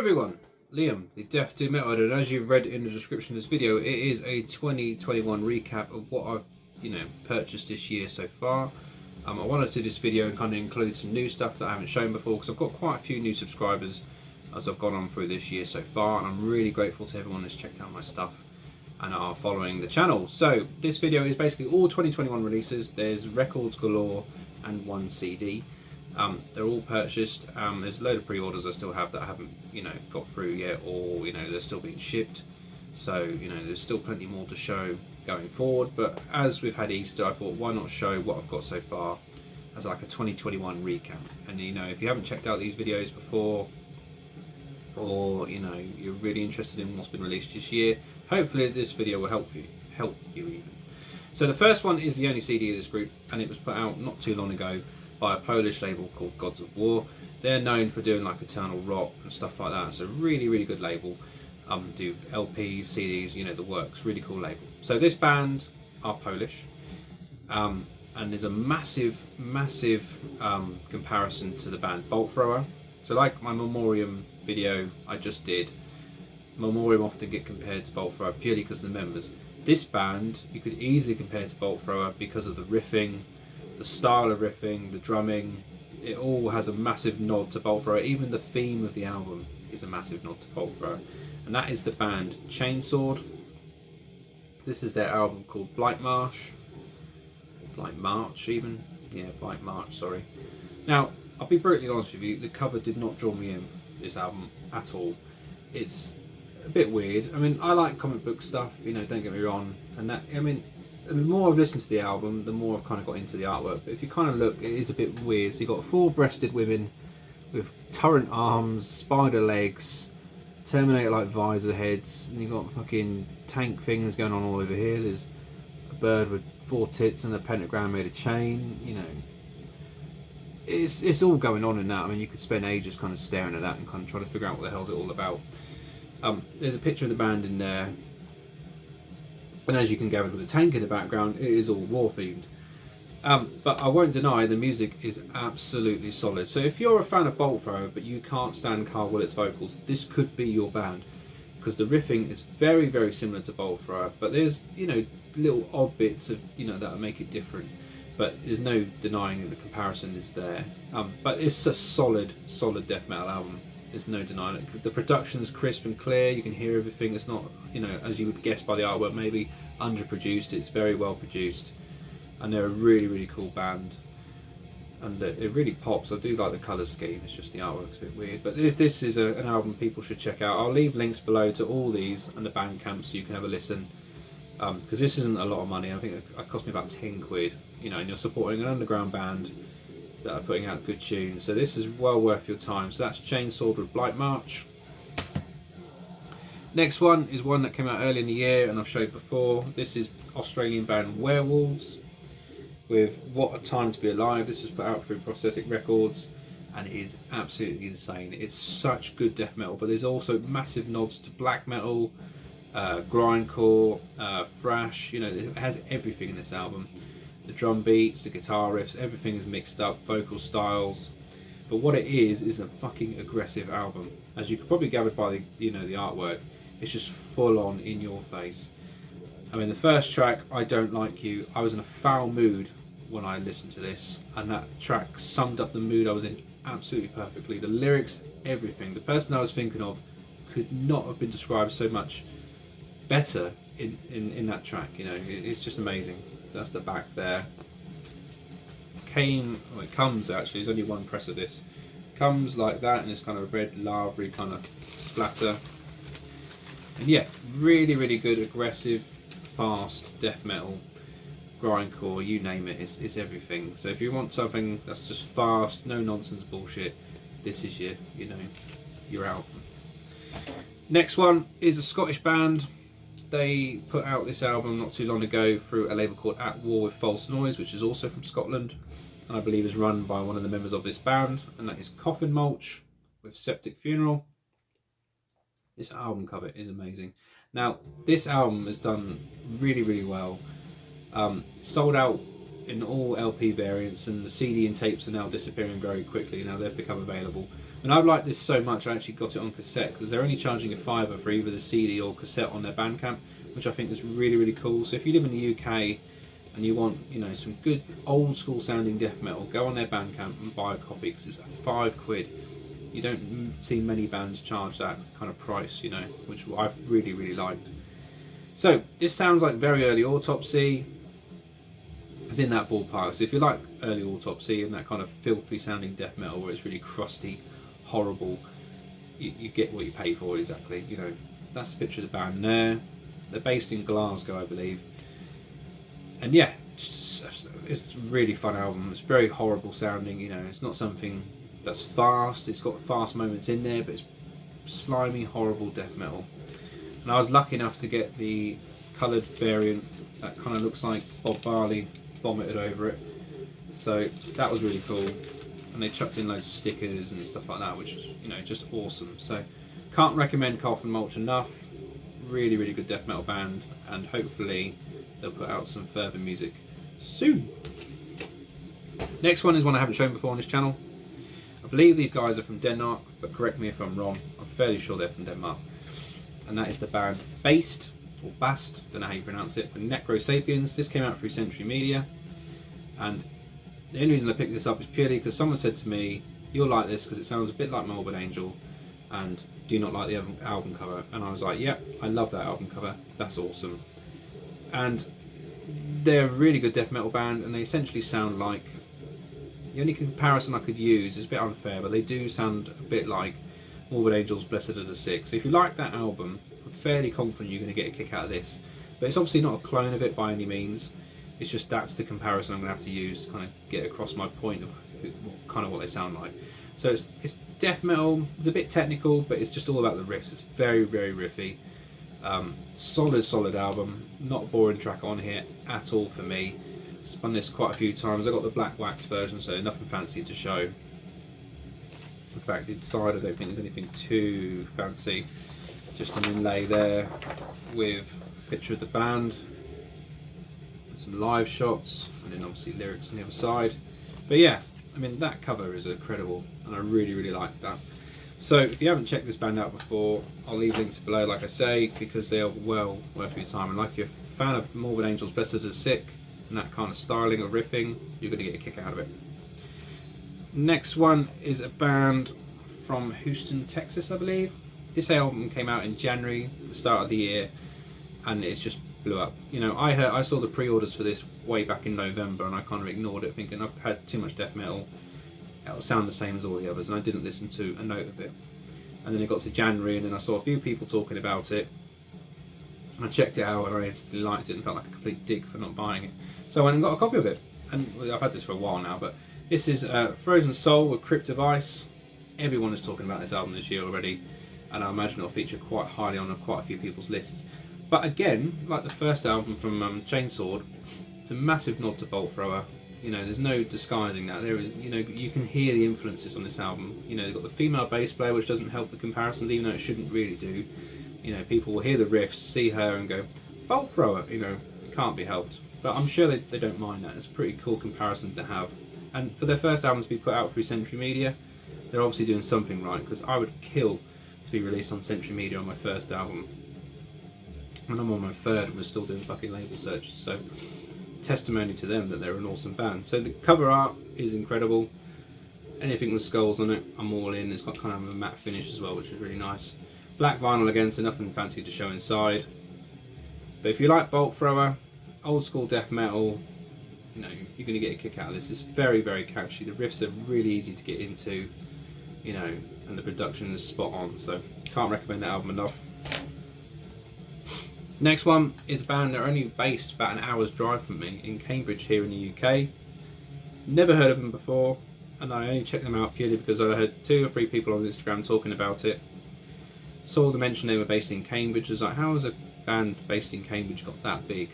everyone, Liam, the Death to Metal, and as you've read in the description of this video, it is a 2021 recap of what I've, purchased this year so far. I wanted to do this video and kind of include some new stuff that I haven't shown before because I've got quite a few new subscribers as I've gone on through this year so far, and I'm really grateful to everyone that's checked out my stuff and are following the channel. So this video is basically all 2021 releases. There's records galore and one CD. They're all purchased. There's a load of pre-orders I still have that I haven't, got through yet, or they're still being shipped. So there's still plenty more to show going forward. But as we've had Easter, I thought why not show what I've got so far as like a 2021 recap. And if you haven't checked out these videos before, or you're really interested in what's been released this year, hopefully this video will help you even. So the first one is the only CD of this group, and it was put out not too long ago by a Polish label called Gods of War. They're known for doing like Eternal Rot and stuff like that. It's a really good label. Do LPs, CDs, the works. Really cool label. So this band are Polish, and there's a massive comparison to the band Bolt Thrower. So like my Memoriam video I just did, Memoriam often get compared to Bolt Thrower purely because of the members. This band you could easily compare to Bolt Thrower because of the riffing, the style of riffing, the drumming. It all has a massive nod to Bolt Thrower. Even the theme of the album is a massive nod to Bolt Thrower, and that is the band Chainsword. This is their album called Blight March even. Yeah, Blight March, sorry. Now I'll be brutally honest with you, the cover did not draw me in this album at all. It's a bit weird. I mean, I like comic book stuff, don't get me wrong, and that, the more I've listened to the album, the more I've kind of got into the artwork. But if you kind of look, it is a bit weird. So you've got four-breasted women with turret arms, spider legs, Terminator-like visor heads, and you've got fucking tank things going on all over here. There's a bird with four tits and a pentagram made of chain, It's all going on in that. I mean, you could spend ages kind of staring at that and kind of trying to figure out what the hell's it all about. There's a picture of the band in there, and as you can gather with the tank in the background, it is all war themed. But I won't deny the music is absolutely solid. So if you're a fan of Bolt Thrower but you can't stand Carl Willett's vocals, this could be your band, because the riffing is very similar to Bolt Thrower, but there's little odd bits of that make it different. But there's no denying that the comparison is there. But it's a solid death metal album. There's no denying it. The production is crisp and clear. You can hear everything. It's not, as you would guess by the artwork, maybe underproduced. It's very well produced, and they're a really cool band. And it really pops. I do like the colour scheme. It's just the artwork's a bit weird. But this is an album people should check out. I'll leave links below to all these and the Bandcamp so you can have a listen. Because this isn't a lot of money. I think it cost me about 10 quid. And you're supporting an underground band that are putting out good tunes. So this is well worth your time. So that's Chainsword with Blight March. Next one is one that came out early in the year and I've showed before. This is Australian band Werewolves with What a Time to Be Alive. This was put out through Prosthetic Records and it is absolutely insane. It's such good death metal, but there's also massive nods to black metal, grindcore, thrash. It has everything in this album. The drum beats, the guitar riffs, everything is mixed up, vocal styles. But what it is a fucking aggressive album. As you could probably gather by the the artwork, it's just full on in your face. I mean, the first track, I Don't Like You, I was in a foul mood when I listened to this, and that track summed up the mood I was in absolutely perfectly. The lyrics, everything. The person I was thinking of could not have been described so much better in that track. It's just amazing. That's the back there. It comes actually, there's only one press of this. Comes like that, and it's kind of red lavery kind of splatter. And yeah, really good, aggressive, fast death metal, grindcore, you name it, it's everything. So if you want something that's just fast, no nonsense bullshit, this is your album. Next one is a Scottish band. They put out this album not too long ago through a label called At War with False Noise, which is also from Scotland, and I believe is run by one of the members of this band, and that is Coffin Mulch with Septic Funeral. This album cover is amazing. Now, this album has done really well. Sold out in all LP variants, and the CD and tapes are now disappearing very quickly. Now they've become available. And I've liked this so much I actually got it on cassette, because they're only charging a £5 for either the CD or cassette on their Bandcamp, which I think is really, really cool. So if you live in the UK and you want, you know, some good old school sounding death metal, go on their Bandcamp and buy a copy, because it's £5. You don't see many bands charge that kind of price, you know, which I've really, really liked. So this sounds like very early Autopsy. It's in that ballpark. So if you like early Autopsy and that kind of filthy sounding death metal where it's really crusty, horrible, you get what you pay for exactly. You know, that's a picture of the band there. They're based in Glasgow, I believe. And yeah, it's a really fun album. It's very horrible sounding. You know, it's not something that's fast. It's got fast moments in there, but it's slimy, horrible death metal. And I was lucky enough to get the coloured variant that kind of looks like Bob Marley vomited over it. So that was really cool. And they chucked in loads of stickers and stuff like that, which was, you know, just awesome. So can't recommend Coffin Mulch enough. Really, really good death metal band, and hopefully they'll put out some further music soon. Next one is one I haven't shown before on this channel. I believe these guys are from Denmark, but correct me if I'm wrong. I'm fairly sure they're from Denmark. And that is the band Baest, or Baest, don't know how you pronounce it, but Necro Sapiens. This came out through Century Media, and the only reason I picked this up is purely because someone said to me, you'll like this because it sounds a bit like Morbid Angel, and do you not like the album cover? And I was like, yep, I love that album cover, that's awesome. And they're a really good death metal band, and they essentially sound like, the only comparison I could use is a bit unfair, but they do sound a bit like Morbid Angel's Blessed Are the Sick. So if you like that album, I'm fairly confident you're going to get a kick out of this. But it's obviously not a clone of it by any means. It's just that's the comparison I'm going to have to use to kind of get across my point of kind of what they sound like. So it's death metal. It's a bit technical, but it's just all about the riffs. It's very, very riffy. Solid album. Not a boring track on here at all for me. Spun this quite a few times. I got the black wax version, so nothing fancy to show. In fact, inside I don't think there's anything too fancy. Just an inlay there with a picture of the band, some live shots, and then obviously lyrics on the other side. But yeah, I mean, that cover is incredible, and I really, really like that. So if you haven't checked this band out before, I'll leave links below, like I say, because they are well worth your time. And like if you're a fan of Morbid Angel's Blessed Are the Sick and that kind of styling of riffing, you're going to get a kick out of it. Next one is a band from Houston, Texas, I believe. This album came out in January, the start of the year, and it's just blew up. You know, I saw the pre-orders for this way back in November, and I kind of ignored it, thinking I've had too much death metal. It'll sound the same as all the others, and I didn't listen to a note of it. And then it got to January, and then I saw a few people talking about it. I checked it out, and I instantly liked it, and felt like a complete dick for not buying it. So I went and got a copy of it, and I've had this for a while now. But this is Frozen Soul with Crypt of Ice. Everyone is talking about this album this year already, and I imagine it'll feature quite highly on quite a few people's lists. But again, like the first album from Chainsword, it's a massive nod to Bolt Thrower. You know, there's no disguising that. There is, you know, you can hear the influences on this album. You know, they've got the female bass player, which doesn't help the comparisons, even though it shouldn't really do. You know, people will hear the riffs, see her, and go, Bolt Thrower. You know, it can't be helped. But I'm sure they don't mind that. It's a pretty cool comparison to have. And for their first album to be put out through Century Media, they're obviously doing something right, because I would kill to be released on Century Media on my first album. And I'm on my third and we're still doing fucking label searches. So testimony to them that they're an awesome band. So the cover art is incredible. Anything with skulls on it, I'm all in. It's got kind of a matte finish as well, which is really nice. Black vinyl again, so nothing fancy to show inside. But if you like Bolt Thrower, old school death metal, you know, you're going to get a kick out of this. It's very, very catchy. The riffs are really easy to get into, you know, and the production is spot on. So can't recommend that album enough. Next one is a band that are only based about an hour's drive from me in Cambridge here in the UK. Never heard of them before, and I only checked them out purely because I heard 2 or 3 people on Instagram talking about it. Saw the mention they were based in Cambridge. I was like, how has a band based in Cambridge got that big?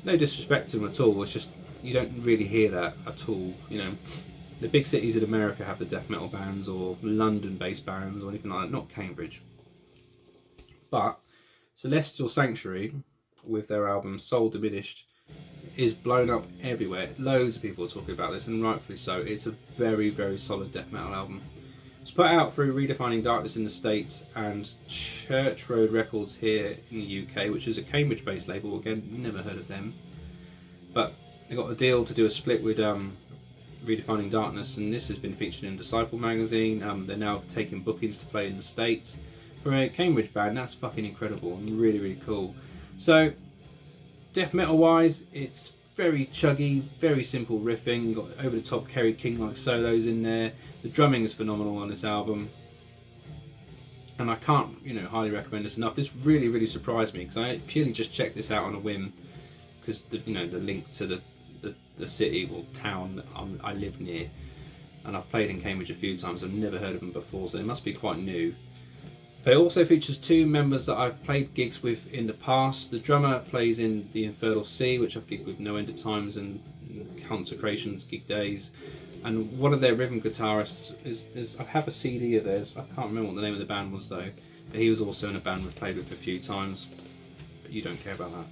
No disrespect to them at all, it's just you don't really hear that at all. You know, the big cities in America have the death metal bands, or London based bands, or anything like that, not Cambridge. But Celestial Sanctuary, with their album Soul Diminished, is blown up everywhere. Loads of people are talking about this, and rightfully so. It's a very, very solid death metal album. It's put out through Redefining Darkness in the States and Church Road Records here in the UK, which is a Cambridge-based label. Again, never heard of them. But they got a deal to do a split with Redefining Darkness, and this has been featured in Disciple magazine. They're now taking bookings to play in the States for a Cambridge band. That's fucking incredible and really, really cool. So, death metal wise, it's very chuggy, very simple riffing. You've got over the top Kerry King like solos in there. The drumming is phenomenal on this album, and I can't, highly recommend this enough. This really, really surprised me because I purely just checked this out on a whim because the link to the city or town that I live near, and I've played in Cambridge a few times. I've never heard of them before, so they must be quite new. But it also features two members that I've played gigs with in the past. The drummer plays in the Infernal Sea, which I've gigged with no end of times and consecrations, gig days. And one of their rhythm guitarists is I have a CD of theirs. I can't remember what the name of the band was though. But he was also in a band we've played with a few times. But you don't care about that.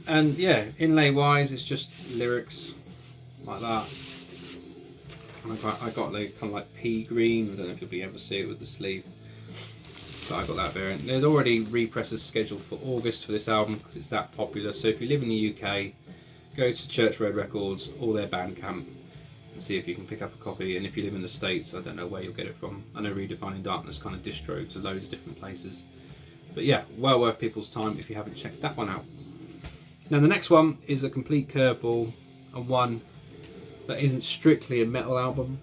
And yeah, inlay wise, it's just lyrics like that. And I got the kind of like pea green. I don't know if you'll be able to see it with the sleeve. But I got that variant. There's already represses scheduled for August for this album because it's that popular. So if you live in the UK, go to Church Road Records or their Bandcamp and see if you can pick up a copy. And if you live in the States, I don't know where you'll get it from. I know Redefining Darkness kind of distro to loads of different places. But yeah, well worth people's time if you haven't checked that one out. Now the next one is a complete curveball, and one that isn't strictly a metal album.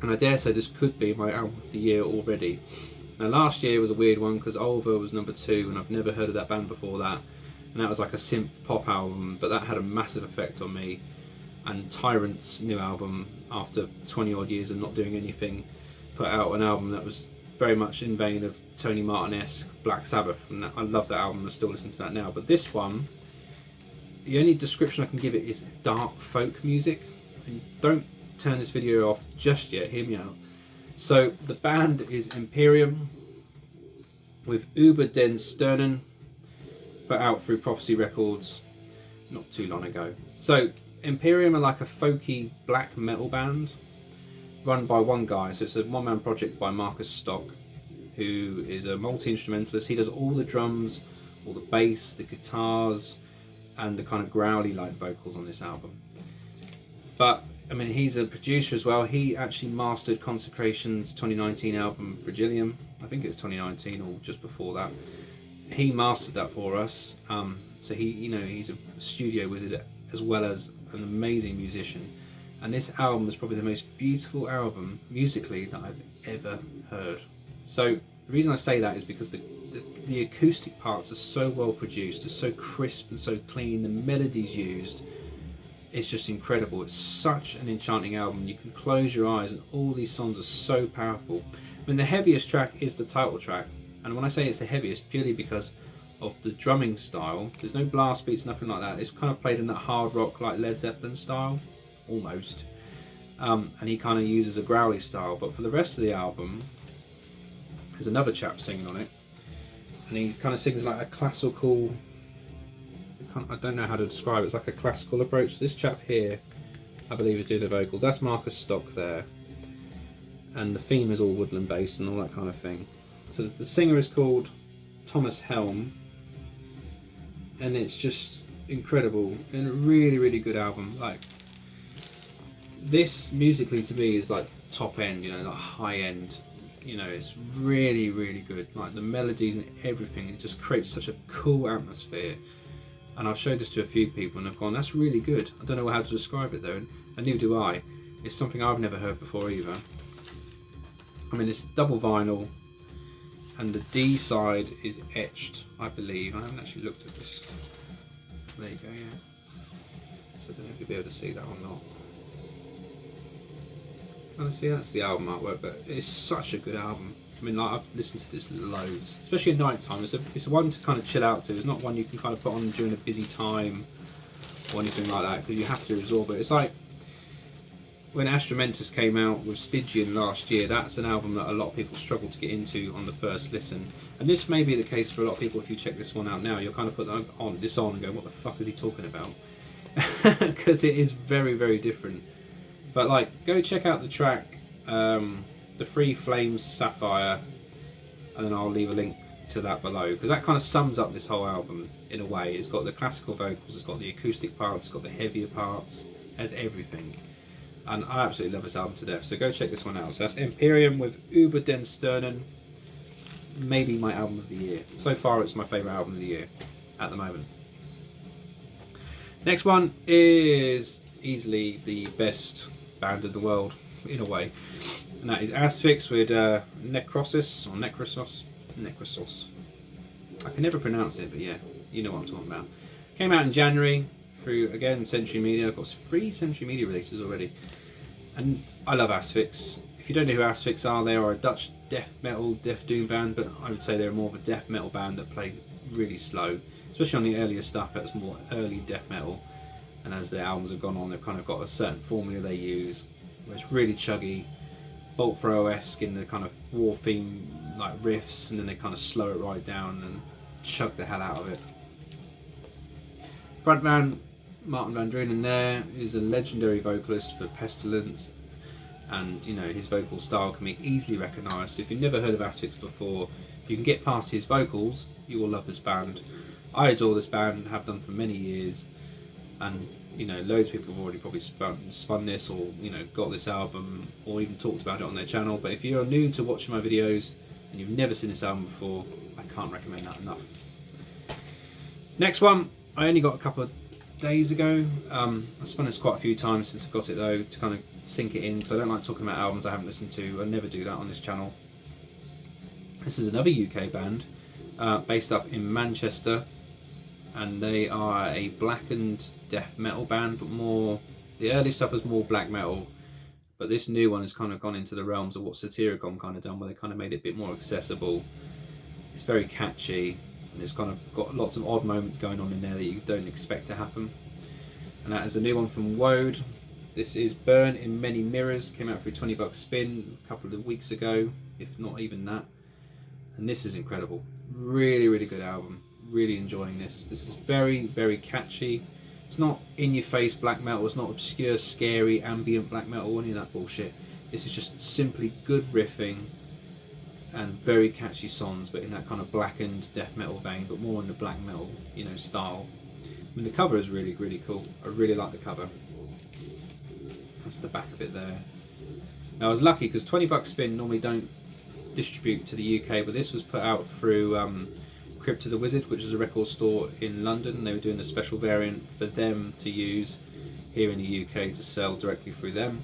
And I dare say this could be my album of the year already. Now last year was a weird one because Ulver was number 2 and I've never heard of that band before that. And that was like a synth pop album, but that had a massive effect on me. And Tyrant's new album, after 20 odd years of not doing anything, put out an album that was very much in vein of Tony Martin-esque Black Sabbath, and I love that album. I still listen to that now. But this one, the only description I can give it is dark folk music. And don't turn this video off just yet, hear me out. So the band is Imperium with Uber den Sternen, put out through Prophecy Records not too long ago. So Imperium are like a folky black metal band run by one guy. So it's a one-man project by Marcus Stock, who is a multi-instrumentalist. He does all the drums, all the bass, the guitars, and the kind of growly like vocals on this album. But I mean, he's a producer as well. He actually mastered Consecration's 2019 album Fragilium. I think it was 2019 or just before that. He mastered that for us. So he's a studio wizard as well as an amazing musician. And this album is probably the most beautiful album musically that I've ever heard. So the reason I say that is because the acoustic parts are so well produced, it's so crisp and so clean. The melodies used, it's just incredible. It's such an enchanting album. You can close your eyes and all these songs are so powerful. I mean, the heaviest track is the title track, and when I say it's the heaviest, purely because of the drumming style. There's no blast beats, nothing like that. It's kind of played in that hard rock like Led Zeppelin style, almost. And he kind of uses a growly style, but for the rest of the album, there's another chap singing on it, and he kind of sings like a classical, I don't know how to describe it, it's like a classical approach. This chap here, I believe, is doing the vocals. That's Marcus Stock there, and the theme is all woodland based and all that kind of thing. So the singer is called Thomas Helm, and it's just incredible and a really, really good album. Like, this musically to me is like top end, like high end. It's really, really good. Like the melodies and everything, it just creates such a cool atmosphere. And I've showed this to a few people and they've gone, that's really good. I don't know how to describe it though, and neither do I. It's something I've never heard before either. I mean, it's double vinyl, and the D side is etched, I believe. I haven't actually looked at this. There you go, yeah. So I don't know if you'll be able to see that or not. Oh, see, that's the album artwork, but it's such a good album. I mean, like, I've listened to this loads, especially at night time. It's one to kind of chill out to. It's not one you can kind of put on during a busy time or anything like that, because you have to absorb it. It's like when Astramentus came out with Stygian last year. That's an album that a lot of people struggle to get into on the first listen. And this may be the case for a lot of people. If you check this one out now, you'll kind of put this on and go, what the fuck is he talking about? Because it is very, very different. But like, go check out the track the Free Flames Sapphire, and then I'll leave a link to that below, because that kind of sums up this whole album in a way. It's got the classical vocals, it's got the acoustic parts, it's got the heavier parts, it has everything. And I absolutely love this album to death, so go check this one out. So that's Empyrium with Über den Sternen, maybe my album of the year. So far it's my favourite album of the year at the moment. Next one is easily the best band in the world, in a way, and that is Asfix with Necrosis, or Necrosos. I can never pronounce it, but yeah, you know what I'm talking about. Came out in January through, again, Century Media. I've got 3 Century Media releases already, and I love Asfix. If you don't know who Asfix are, they are a Dutch death metal, death doom band, but I would say they're more of a death metal band that play really slow, especially on the earlier stuff. That's more early death metal, and as their albums have gone on, they've kind of got a certain formula they use, where it's really chuggy, Bolt Thrower-esque in the kind of war theme like riffs, and then they kind of slow it right down and chug the hell out of it. Frontman Martin van Drunen there is a legendary vocalist for Pestilence, and you know, his vocal style can be easily recognised. So if you've never heard of Asfix before, if you can get past his vocals, you will love this band. I adore this band, have done for many years, and you know, loads of people have already probably spun this, or you know, got this album, or even talked about it on their channel. But if you're new to watching my videos and you've never seen this album before, I can't recommend that enough. Next one, I only got a couple of days ago. I've spun this quite a few times since I got it though, to kind of sink it in, because I don't like talking about albums I haven't listened to. I never do that on this channel. This is another UK band, based up in Manchester, and they are a blackened death metal band, but more, the early stuff was more black metal, but this new one has kind of gone into the realms of what Satyricon kind of done, where they kind of made it a bit more accessible. It's very catchy, and it's kind of got lots of odd moments going on in there that you don't expect to happen. And that is a new one from Woad. This is Burn in Many Mirrors, came out for a $20 spin a couple of weeks ago, if not even that. And this is incredible. Really, really good album. Really enjoying this. This is very, very catchy. It's not in-your-face black metal, it's not obscure, scary, ambient black metal, or any of that bullshit. This is just simply good riffing and very catchy songs, but in that kind of blackened death metal vein, but more in the black metal, you know, style. I mean, the cover is really, really cool. I really like the cover. That's the back of it there. Now I was lucky because $20 spin normally don't distribute to the UK, but this was put out through Crypt of the Wizard, which is a record store in London. They were doing a special variant for them to use here in the UK to sell directly through them.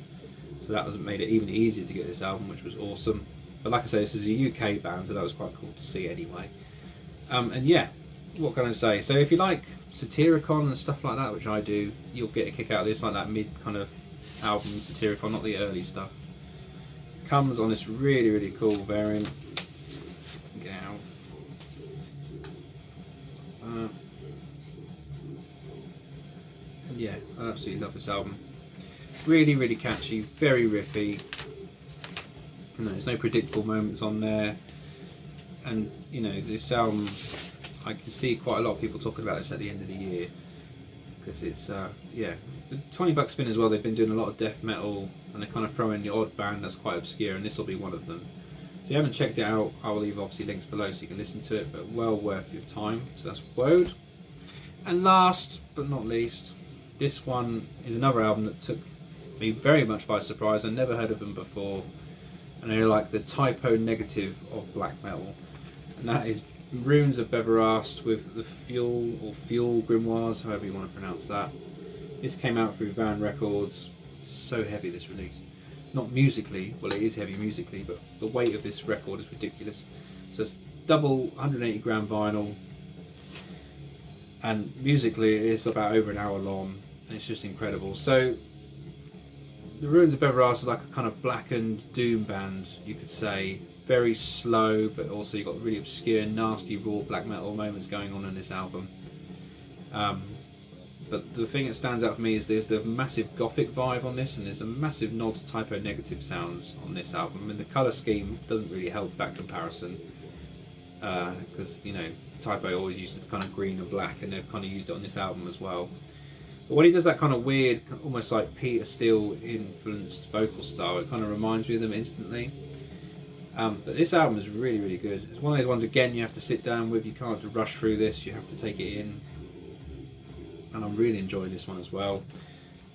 So that made it even easier to get this album, which was awesome. But like I say, this is a UK band, so that was quite cool to see anyway. And yeah, what can I say? So if you like Satyricon and stuff like that, which I do, you'll get a kick out of this, like that mid kind of album Satyricon, not the early stuff. Comes on this really, really cool variant. Get out. And yeah, I absolutely love this album. Really, really catchy, very riffy. You know, there's no predictable moments on there. And you know, this album, I can see quite a lot of people talking about this at the end of the year, because it's yeah, the $20 spin as well. They've been doing a lot of death metal, and they kind of throw in the odd band that's quite obscure, and this will be one of them. So if you haven't checked it out, I will leave obviously links below so you can listen to it, but well worth your time. So that's Woad. And last but not least, this one is another album that took me very much by surprise. I never heard of them before, and they're like the typo negative of black metal, and that is Ruins of Beverast with the Fuel Grimoires, however you want to pronounce that. This came out through Van Records. So heavy, this release. Not musically, well it is heavy musically, but the weight of this record is ridiculous. So it's double 180 gram vinyl, and musically it's about over an hour long, and it's just incredible. So the Ruins of Beverast are like a kind of blackened doom band, you could say. Very slow, but also you've got really obscure, nasty, raw black metal moments going on in this album. But the thing that stands out for me is there's the massive gothic vibe on this, and there's a massive nod to typo negative sounds on this album. And the colour scheme doesn't really help that comparison, because you know, typo always uses kind of green and black, and they've kind of used it on this album as well. But when he does that kind of weird, almost like Peter Steele influenced vocal style, it kind of reminds me of them instantly. But this album is really, really good. It's one of those ones, again, you have to sit down with. You can't just rush through this. You have to take it in. And I'm really enjoying this one as well.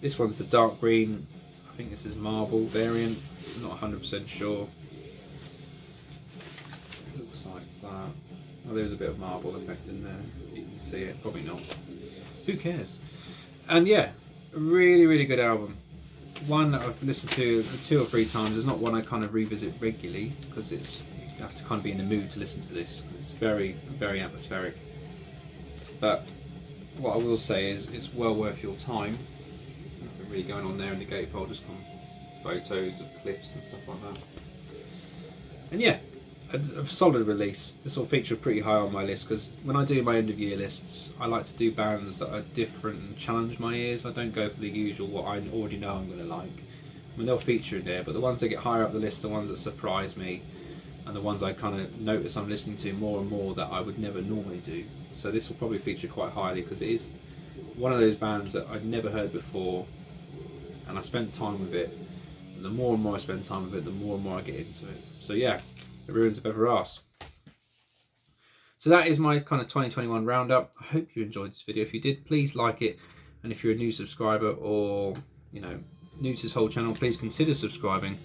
This one's the dark green. I think this is marble variant. I'm not 100% sure. It looks like that. Oh, there's a bit of marble effect in there. You can see it. Probably not. Who cares? And yeah, a really, really good album. One that I've listened to 2 or 3 times. It's not one I kind of revisit regularly because you have to kind of be in the mood to listen to this. It's very, very atmospheric. But what I will say is it's well worth your time. Nothing really going on there in the gatefold, just kind of photos of clips and stuff like that. And yeah, a solid release. This will feature pretty high on my list because when I do my end of year lists, I like to do bands that are different and challenge my ears. I don't go for the usual what I already know I'm going to like. I mean, they'll feature in there, but the ones that get higher up the list, the ones that surprise me, and the ones I kind of notice I'm listening to more and more that I would never normally do. So this will probably feature quite highly because it is one of those bands that I'd never heard before, and I spent time with it. And the more and more I spend time with it, the more and more I get into it. So yeah, the Ruins of Beverast. So that is my kind of 2021 roundup. I hope you enjoyed this video. If you did, please like it. And if you're a new subscriber or, you know, new to this whole channel, please consider subscribing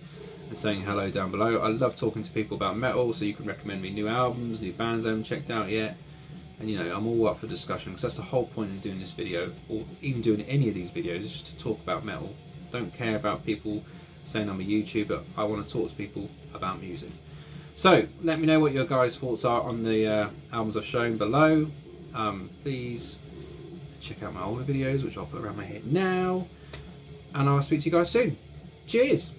and saying hello down below. I love talking to people about metal, so you can recommend me new albums, new bands I haven't checked out yet. And you know, I'm all up for discussion because that's the whole point of doing this video, or even doing any of these videos, is just to talk about metal. Don't care about people saying I'm a YouTuber. I want to talk to people about music. So let me know what your guys' thoughts are on the albums I've shown below. Please check out my older videos, which I'll put around my head now. And I'll speak to you guys soon. Cheers!